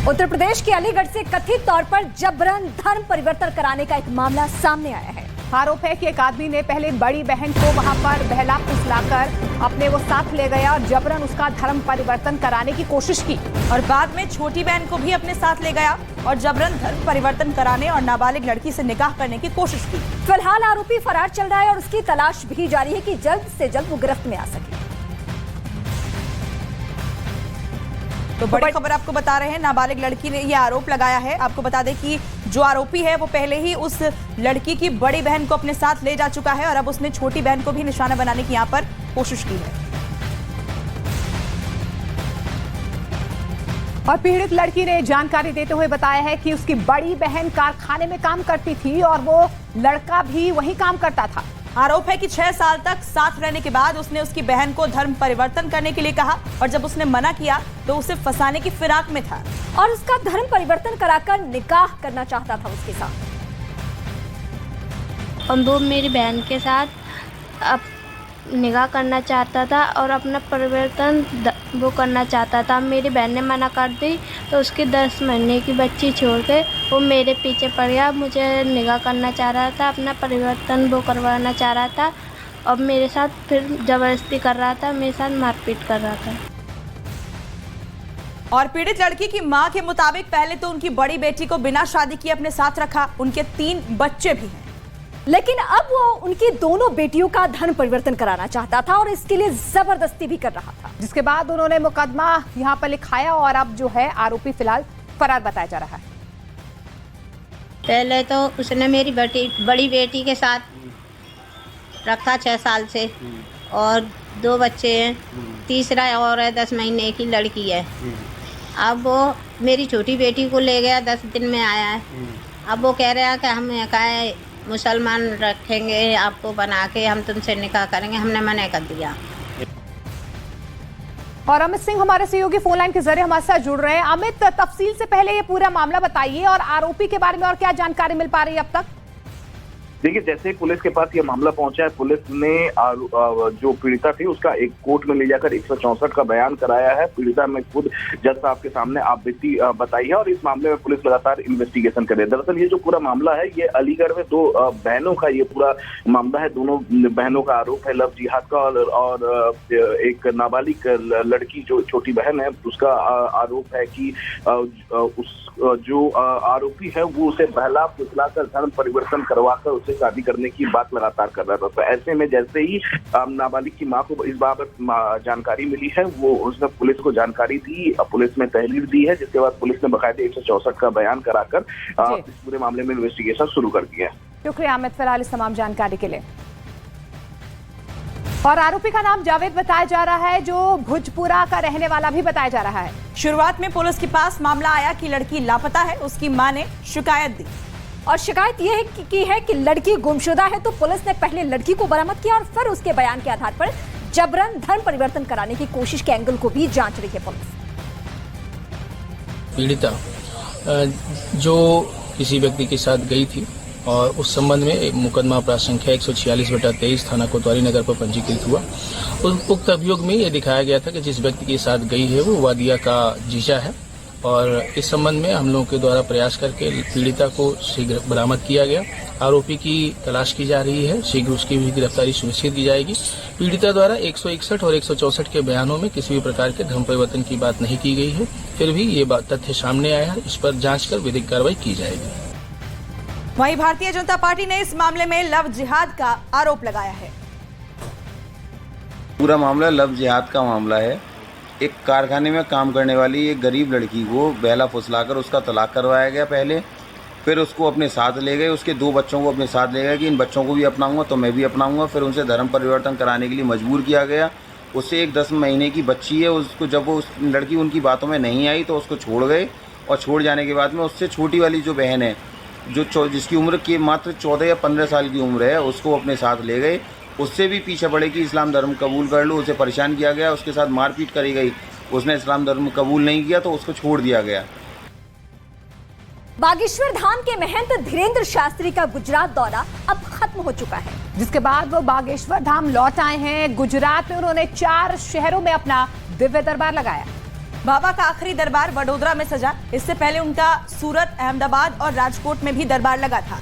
उत्तर प्रदेश के अलीगढ़ से कथित तौर पर जबरन धर्म परिवर्तन कराने का एक मामला सामने आया है। आरोप है कि एक आदमी ने पहले बड़ी बहन को वहां पर बहला फुसलाकर अपने वो साथ ले गया और जबरन उसका धर्म परिवर्तन कराने की कोशिश की और बाद में छोटी बहन को भी अपने साथ ले गया और जबरन धर्म परिवर्तन कराने और नाबालिग लड़की से निकाह करने की कोशिश की। फिलहाल आरोपी फरार चल रहा है और उसकी तलाश भी जारी है कि जल्द से जल्द वो गिरफ्त में आ सके। तो बड़ी खबर आपको बता रहे हैं, नाबालिग लड़की ने यह आरोप लगाया है। आपको बता दें कि जो आरोपी है वो पहले ही उस लड़की की बड़ी बहन को अपने साथ ले जा चुका है और अब उसने छोटी बहन को भी निशाना बनाने की यहाँ पर कोशिश की है। और पीड़ित लड़की ने जानकारी देते हुए बताया है कि उसकी बड़ी बहन कारखाने में काम करती थी और वो लड़का भी वहीं काम करता था। आरोप है कि 6 साल तक साथ रहने के बाद उसने उसकी बहन को धर्म परिवर्तन करने के लिए कहा और जब उसने मना किया तो उसे फंसाने की फिराक में था और उसका धर्म परिवर्तन कराकर निकाह करना चाहता था उसके साथ। और वो मेरी बहन के साथ अब निकाह करना चाहता था और अपना परिवर्तन वो करना चाहता था। मेरी बहन ने मना कर दी तो उसकी 10 महीने की बच्ची छोड़ के वो मेरे पीछे पड़ गया। मुझे निकाह करना चाह रहा था, अपना परिवर्तन वो करवाना चाह रहा था और मेरे साथ फिर ज़बरदस्ती कर रहा था, मेरे साथ मारपीट कर रहा था। और पीड़ित लड़की की मां के मुताबिक पहले तो उनकी बड़ी बेटी को बिना शादी किए अपने साथ रखा, उनके 3 बच्चे भी हैं, लेकिन अब वो उनकी दोनों बेटियों का धर्म परिवर्तन कराना चाहता था और इसके लिए जबरदस्ती भी कर रहा था। जिसके बाद उन्होंने मुकदमा यहाँ पर लिखाया और अब जो है आरोपी फिलहाल फरार बताया जा रहा है। पहले तो उसने मेरी बड़ी बेटी के साथ रखा 6 साल से और 2 बच्चे हैं, तीसरा और है 10 महीने की लड़की है। अब वो मेरी छोटी बेटी को ले गया, 10 दिन में आया है। अब वो कह रहा है कि हम कहा मुसलमान रखेंगे आपको बना के, हम तुमसे निकाह करेंगे, हमने मना कर दिया। और अमित सिंह हमारे सहयोगी फोन लाइन के जरिए हमारे साथ जुड़ रहे हैं। अमित, तफसील से पहले ये पूरा मामला बताइए और आरोपी के बारे में और क्या जानकारी मिल पा रही है अब तक? देखिए, जैसे पुलिस के पास ये मामला पहुंचा है, पुलिस ने जो पीड़िता थी उसका एक कोर्ट में ले जाकर 164 का बयान कराया है। पीड़िता ने खुद जज साहब के सामने आपबीती बताई है और इस मामले में पुलिस लगातार इन्वेस्टिगेशन कर रही है। दरअसल ये जो पूरा मामला है ये अलीगढ़ में 2 बहनों का ये पूरा मामला है। दोनों बहनों का आरोप है लव जिहाद का और एक नाबालिग लड़की जो छोटी बहन है उसका आरोप है कि जो आरोपी है वो उसे बहला फुसला कर धर्म परिवर्तन करवाकर उसे शादी करने की बात लगातार कर रहा था। तो ऐसे में जैसे ही नाबालिग की मां को इस बाबत जानकारी मिली है वो उसने पुलिस को जानकारी दी, पुलिस में तहरीर दी है, जिसके बाद पुलिस ने बाकायदे 164 का बयान कराकर इस पूरे मामले में इन्वेस्टिगेशन शुरू कर दिया है। शुक्रिया अमित फिलहाल इस तमाम जानकारी के लिए। और आरोपी का नाम जावेद बताया जा रहा है, जो भुजपुरा का रहने वाला भी बताया जा रहा है। शुरुआत में पुलिस के पास मामला आया कि लड़की लापता है, उसकी मां ने शिकायत दी और शिकायत यह है कि लड़की गुमशुदा है। तो पुलिस ने पहले लड़की को बरामद किया और फिर उसके बयान के आधार पर जबरन धर्म परिवर्तन कराने की कोशिश के एंगल को भी जांच रही है पुलिस। पीड़िता जो किसी व्यक्ति के साथ गई थी और उस संबंध में एक मुकदमा अपराध संख्या 146/23 थाना कोतवाली नगर पर पंजीकृत हुआ। उस उक्त अभियोग में ये दिखाया गया था कि जिस व्यक्ति के साथ गई है वो वादिया का जीजा है और इस संबंध में हम लोगों के द्वारा प्रयास करके पीड़िता को शीघ्र बरामद किया गया। आरोपी की तलाश की जा रही है, शीघ्र उसकी भी गिरफ्तारी सुनिश्चित की जाएगी। पीड़िता द्वारा 161 और 164 के बयानों में किसी भी प्रकार के धर्म परिवर्तन की बात नहीं की गई है, फिर भी ये तथ्य सामने आया है, इस पर जांच कर विधिक कार्रवाई की जाएगी। वहीं भारतीय जनता पार्टी ने इस मामले में लव जिहाद का आरोप लगाया है। पूरा मामला लव जिहाद का मामला है। एक कारखाने में काम करने वाली एक गरीब लड़की को बहला फुसलाकर उसका तलाक करवाया गया पहले, फिर उसको अपने साथ ले गए, उसके 2 बच्चों को अपने साथ ले गए कि इन बच्चों को भी अपनाऊंगा तो मैं भी अपनाऊंगा। फिर उनसे धर्म परिवर्तन कराने के लिए मजबूर किया गया। उससे एक 10 महीने की बच्ची है, उसको जब वो उस लड़की उनकी बातों में नहीं आई तो उसको छोड़ गए और छोड़ जाने के बाद में उससे छोटी वाली जो बहन है जिसकी उम्र की मात्र 14 या 15 साल की उम्र है उसको अपने साथ ले गए। उससे भी पीछे पड़े कि इस्लाम धर्म कबूल कर लो, उसे परेशान किया गया, उसके साथ मारपीट करी गई। उसने इस्लाम धर्म कबूल नहीं किया तो उसको छोड़ दिया गया। बागेश्वर धाम के महंत धीरेन्द्र शास्त्री का गुजरात दौरा अब खत्म हो चुका है, जिसके बाद वो बागेश्वर धाम लौट आए हैं। गुजरात में उन्होंने 4 शहरों में अपना दिव्य दरबार लगाया। बाबा का आखिरी दरबार वडोदरा में सजा। इससे पहले उनका सूरत, अहमदाबाद और राजकोट में भी दरबार लगा था।